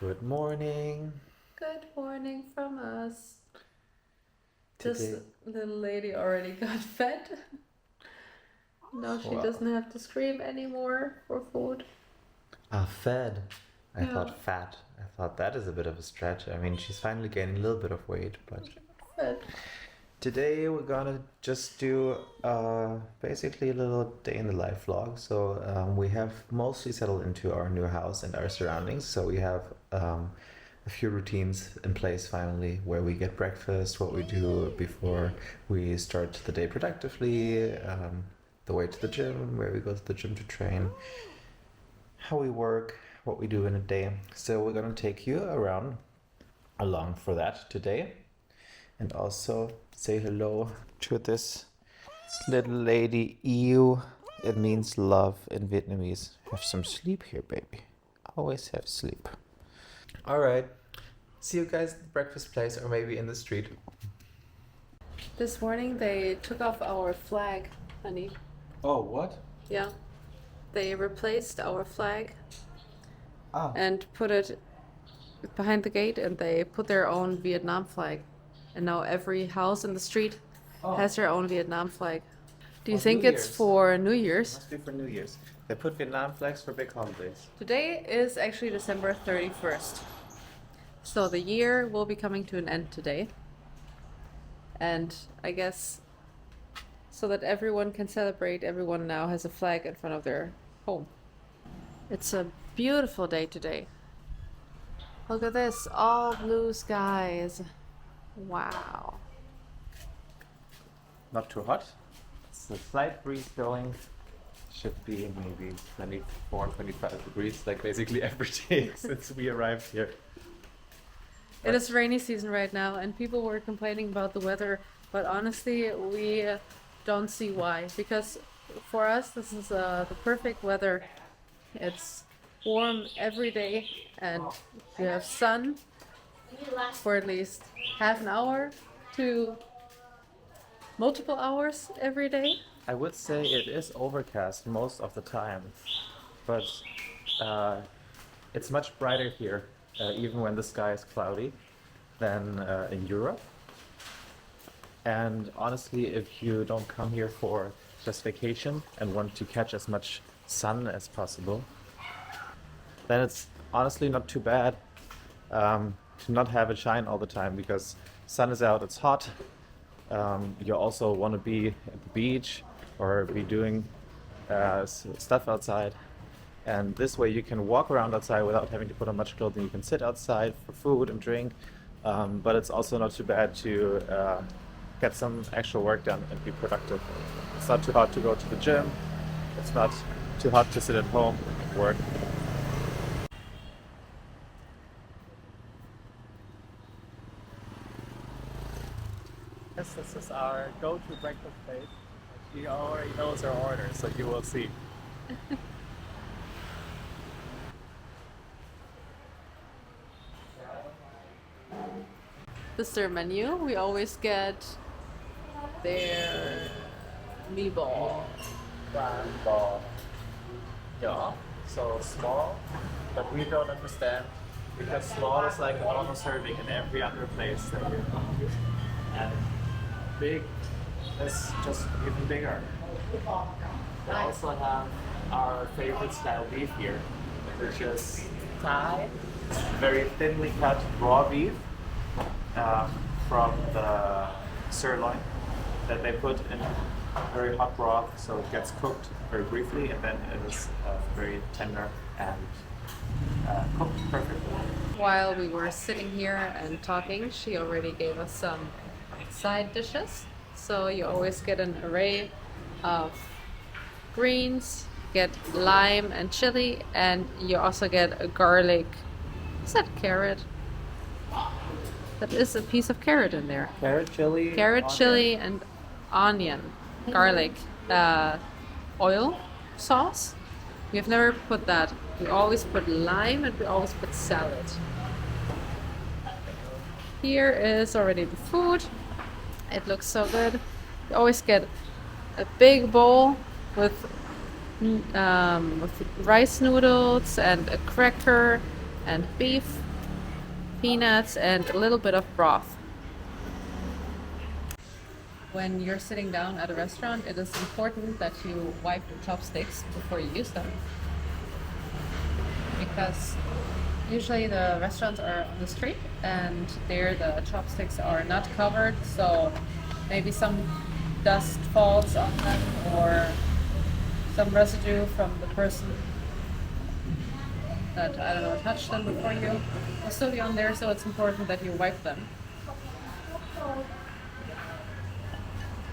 Good morning. Good morning from us. Today, This little lady already got fed. Now she wow. doesn't have to scream anymore for food. Fed. I Yeah. thought fat. I thought that is a bit of a stretch. I mean, she's finally gaining a little bit of weight, but She got fed. today we're gonna just do basically a little day in the life vlog. So we have mostly settled into our new house and our surroundings. So we have a few routines in place finally, where we get breakfast, what we do before we start the day productively, the way to the gym, where we go to the gym to train, how we work, what we do in a day. So we're gonna take you around along for that today, and also say hello to this little lady. Ew, it means love in Vietnamese. Have some sleep here, baby. Always have sleep. All right. See you guys at the breakfast place, or maybe in the street. This morning they took off our flag, honey. Oh, what? Yeah. They replaced our flag Ah, and put it behind the gate, and they put their own Vietnam flag. And now every house in the street has their own Vietnam flag. Do you For think New it's Year's. for New Year's? Must be for New Year's. They put Vietnam flags for big holidays. Today is actually December 31st. So the year will be coming to an end today. And I guess so that everyone can celebrate, everyone now has a flag in front of their home. It's a beautiful day today. Look at this, all blue skies. Wow. Not too hot. It's a slight breeze going. Should be maybe 24, 25 degrees, like basically every day since we arrived here. It is rainy season right now, and people were complaining about the weather, but honestly, we don't see why. Because for us, this is the perfect weather. It's warm every day, and you have sun for at least half an hour to multiple hours every day. I would say it is overcast most of the time, but it's much brighter here, even when the sky is cloudy, than in Europe. And honestly, if you don't come here for just vacation and want to catch as much sun as possible, then it's honestly not too bad to not have it shine all the time, because sun is out, it's hot. You also want to be at the beach or be doing stuff outside, and this way you can walk around outside without having to put on much clothing. You can sit outside for food and drink, but it's also not too bad to get some actual work done and be productive. It's not too hot to go to the gym. It's not too hot to sit at home and work. Yes, this is our go-to breakfast place. She already knows her order, so you will see. This is their menu. We always get their meatball. Round ball. Yeah, so small, but we don't understand, because small is like a normal serving in every other place that you know. And big is just even bigger. We also have our favorite style beef here, which is Thai, very thinly cut raw beef from the sirloin that they put in very hot broth, so it gets cooked very briefly, and then it is very tender and cooked perfectly. While we were sitting here and talking, she already gave us some side dishes. So you always get an array of greens, get lime and chili, and you also get a garlic. Is that carrot? That is a piece of carrot in there. Carrot, chili, Carrot, onion. chili, and onion, garlic, oil sauce. We've never put that. We always put lime, and we always put salad. Here is already the food. It looks so good. You always get a big bowl with rice noodles and a cracker and beef peanuts, and a little bit of broth. When you're sitting down at a restaurant, it is important that you wipe your chopsticks before you use them. Because usually the restaurants are on the street and there the chopsticks are not covered, so maybe some dust falls on them or some residue from the person that, I don't know, touched them before you will still be on there, so it's important that you wipe them.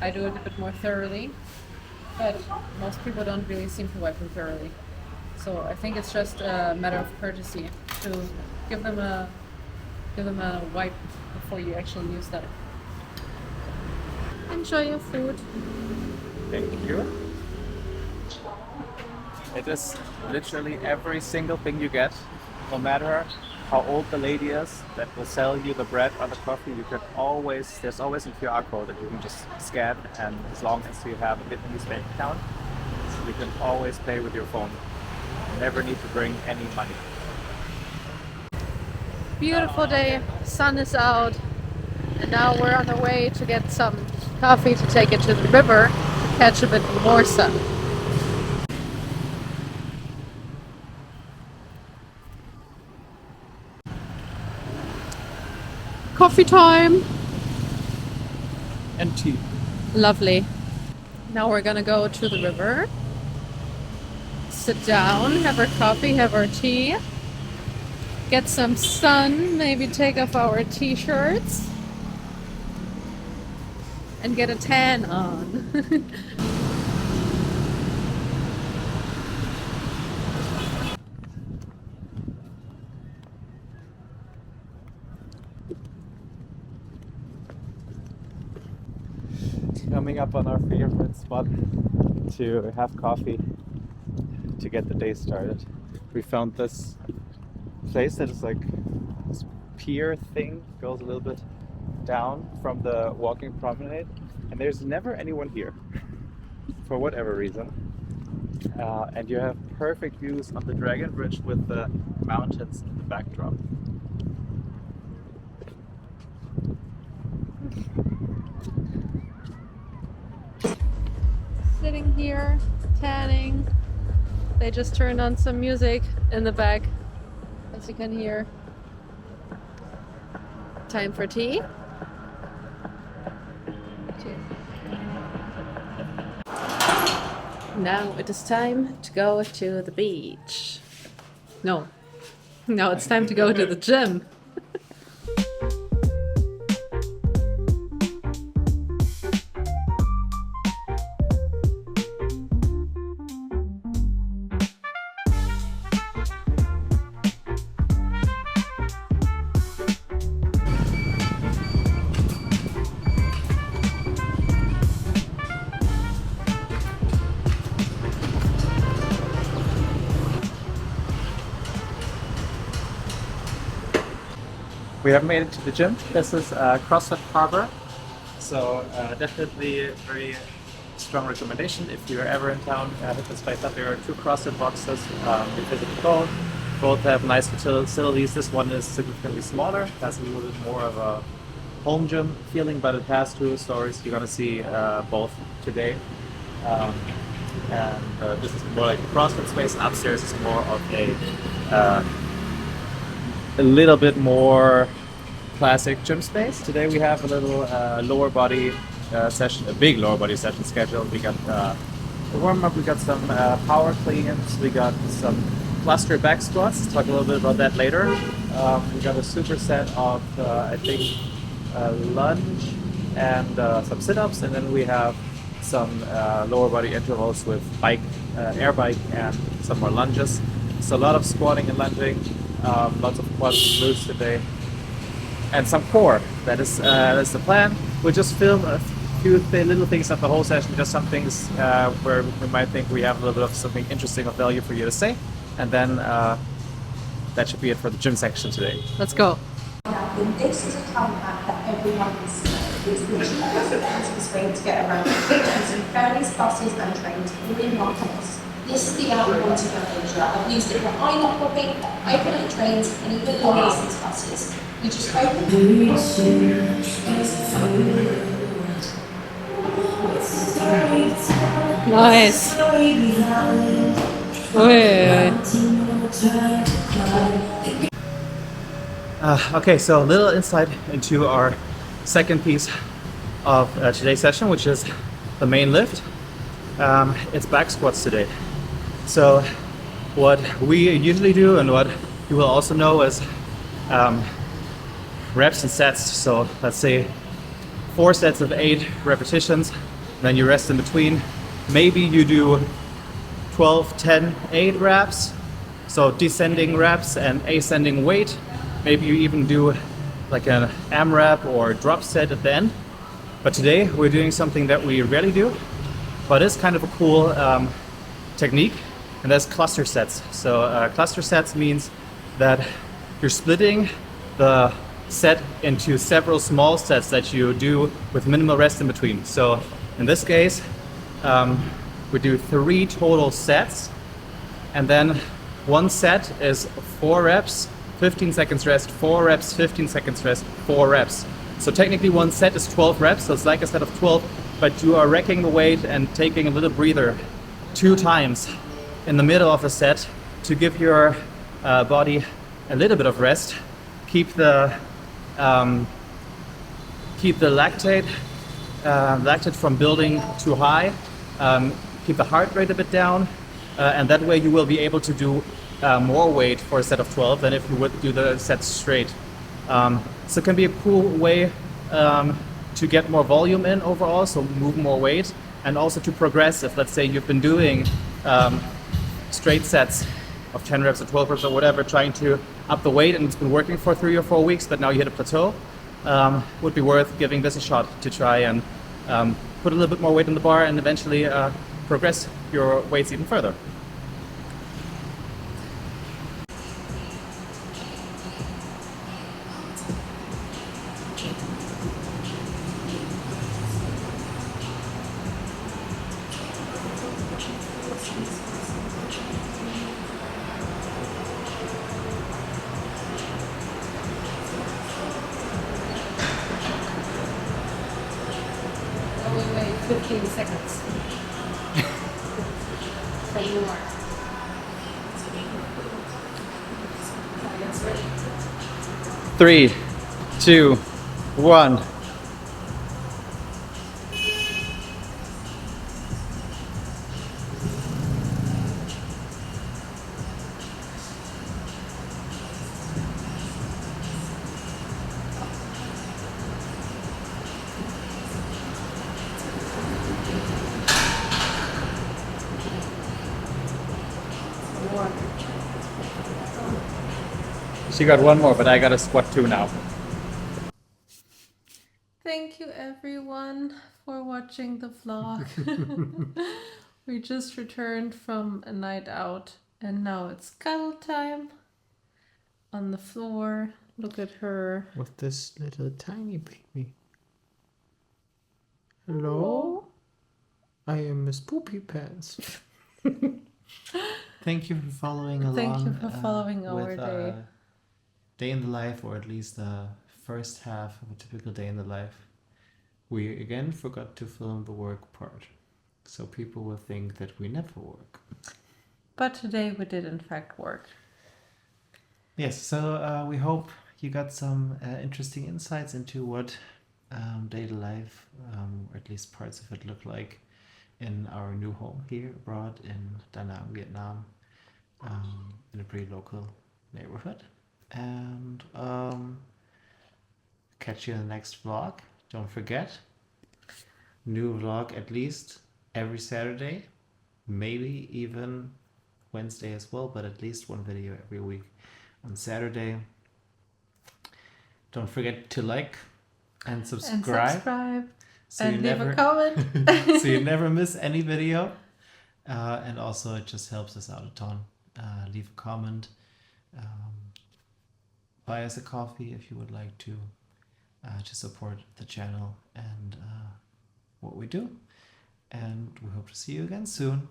I do it a bit more thoroughly, but most people don't really seem to wipe them thoroughly. So I think it's just a matter of courtesy to give them a wipe before you actually use them. Enjoy your food. Thank you. It is literally every single thing you get, no matter how old the lady is that will sell you the bread or the coffee. You can always, there's always a QR code that you can just scan, and as long as you have a Vietnamese bank account, you can always pay with your phone. You never need to bring any money. Beautiful day, sun is out, and now we're on our way to get some coffee to take it to the river to catch a bit more sun. Coffee time! And tea. Lovely. Now we're gonna go to the river, sit down, have our coffee, have our tea, get some sun, maybe take off our t-shirts, and get a tan on. Coming up on our favorite spot to have coffee to get the day started. We found this place that is like this pier thing, goes a little bit down from the walking promenade, and there's never anyone here for whatever reason. And you have perfect views on the Dragon Bridge with the mountains in the backdrop. Sitting here, tanning. They just turned on some music in the back, as you can hear. Time for tea. Now it is time to go to the beach. No, now it's time to go to the gym. We have made it to the gym. This is CrossFit Harbor, so definitely a very strong recommendation. If you're ever in town, hit this place up. There are two CrossFit boxes. You visit both. Both have nice facilities. This one is significantly smaller, has a little bit more of a home gym feeling, but it has two stories. You're gonna see both today. This is more like a CrossFit space. Upstairs is more of a little bit more classic gym space. Today we have a little lower body session, a big lower body session scheduled. We got a warm up, we got some power cleans, we got some cluster back squats. Talk a little bit about that later. We got a superset of I think lunge and some sit-ups, and then we have some lower body intervals with bike, air bike, and some more lunges. So a lot of squatting and lunging. Lots of quads and glutes today, and some core. That's the plan. We'll just film a few little things of the whole session, just some things where we might think we have a little bit of something interesting of value for you to say, and then that should be it for the gym section today. Let's go. This is a travel pack that everyone needs to know. It's literally the easiest way to get around. Some fairly buses and trains all in one place. This is the outward motivator. I've used it for eye not popping, overnight trains, and even long distance buses. You just open Nice. Oi. Okay, so a little insight into our second piece of today's session, which is the main lift. It's back squats today. So what we usually do and what you will also know is reps and sets. So let's say 4 sets of 8 repetitions, then you rest in between. Maybe you do 12, 10, 8 reps. So descending reps and ascending weight. Maybe you even do like an AMRAP or drop set at the end. But today we're doing something that we rarely do, but it's kind of a cool technique, and that's cluster sets. So cluster sets means that you're splitting the set into several small sets that you do with minimal rest in between. So in this case, we do 3 total sets, and then one set is 4 reps, 15 seconds rest, 4 reps, 15 seconds rest, 4 reps. So technically one set is 12 reps, so it's like a set of 12, but you are wrecking the weight and taking a little breather 2 times in the middle of a set to give your body a little bit of rest, keep the lactate from building too high, keep the heart rate a bit down, and that way you will be able to do more weight for a set of 12 than if you would do the sets straight. So it can be a cool way to get more volume in overall, so move more weight, and also to progress. If let's say you've been doing straight sets of 10 reps or 12 reps or whatever, trying to up the weight, and it's been working for 3 or 4 weeks, but now you hit a plateau, would be worth giving this a shot to try and put a little bit more weight on the bar and eventually progress your weights even further. Wait, 15 seconds. Say more. It's ready. 3, 2, 1. She got 1 more, but I got a squat 2 now. Thank you everyone for watching the vlog. We just returned from a night out and now it's cuddle time on the floor. Look at her. With this little tiny baby. Hello? I am Miss Poopy Pants. Thank you for following along. Thank you for following our with, day. Day in the life, or at least the first half of a typical day in the life. We again forgot to film the work part, so people will think that we never work. But today we did in fact work. Yes, so we hope you got some interesting insights into what daily life, or at least parts of it, look like in our new home here abroad in Da Nang, Vietnam, in a pretty local neighborhood. And catch you in the next vlog. Don't forget, new vlog at least every Saturday, maybe even Wednesday as well, but at least one video every week on Saturday. Don't forget to like and subscribe. So And you leave never, a comment. so you never miss any video. And also it just helps us out a ton. Leave a comment. Buy us a coffee if you would like to support the channel and what we do. And we hope to see you again soon.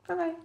Bye bye.